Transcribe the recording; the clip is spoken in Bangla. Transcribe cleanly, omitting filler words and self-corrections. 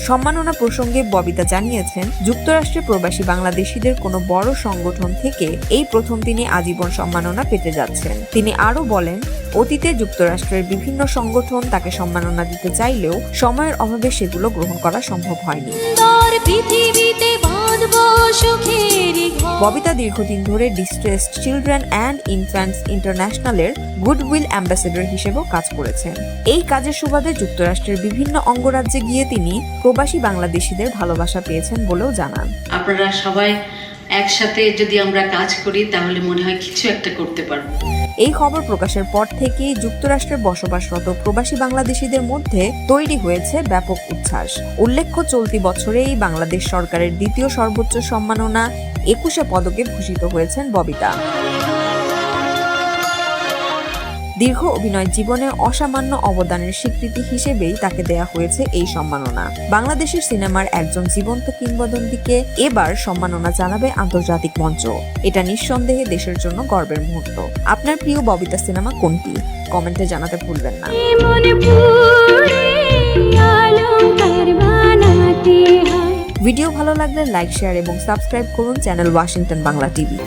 সম্মাননা প্রসঙ্গে ববিতা জানিয়েছেন, যুক্তরাষ্ট্রে প্রবাসী বাংলাদেশিদের কোনো বড় সংগঠন থেকে এই প্রথম তিনি আজীবন সম্মাননা পেতে যাচ্ছেন। তিনি আরও বলেন, অতীতে যুক্তরাষ্ট্রের বিভিন্ন সংগঠন তাকে সম্মাননা দিতে চাইলেও সময়ের অভাবে সেগুলো গ্রহণ করা সম্ভব হয়নি। ববিতা দীর্ঘদিন ধরে ডিস্ট্রেসড চিলড্রেন অ্যান্ড ইনফ্যান্টস ইন্টারন্যাশনালের গুডউইল অ্যাম্বাসেডর হিসেবেও কাজ করেছেন। এই কাজের সুবাদে যুক্তরাষ্ট্রের বিভিন্ন অঙ্গরাজ্যে গিয়ে তিনি প্রবাসী বাংলাদেশিদের ভালোবাসা পেয়েছেন বলেও জানান। আপনারা সবাই একসাথে যদি আমরা কাজ করি তাহলে মনে হয় কিছু একটা করতে পারবো। এই খবর প্রকাশের পর থেকেই যুক্তরাষ্ট্রে বসবাসরত প্রবাসী বাংলাদেশিদের মধ্যে তৈরি হয়েছে ব্যাপক উচ্ছ্বাস। উল্লেখ্য, চলতি বছরেই বাংলাদেশ সরকারের দ্বিতীয় সর্বোচ্চ সম্মাননা 21 পদকে ভূষিত হয়েছেন ববিতা। দীর্ঘ অভিনয় জীবনে অসামান্য অবদানের স্বীকৃতি হিসেবেই তাকে দেয়া হয়েছে এই সম্মাননা। বাংলাদেশের সিনেমার একজন জীবন্ত কিংবদন্তিকে এবার সম্মাননা জানাবে আন্তর্জাতিক মঞ্চ। এটা নিঃসন্দেহে দেশের জন্য গর্বের মুহূর্ত। আপনার প্রিয় ববিতা সিনেমা কোনটি? কমেন্টে জানাতে ভুলবেন না। ভিডিও ভালো লাগলে লাইক, শেয়ার এবং সাবস্ক্রাইব করুন চ্যানেল ওয়াশিংটন বাংলা টিভি।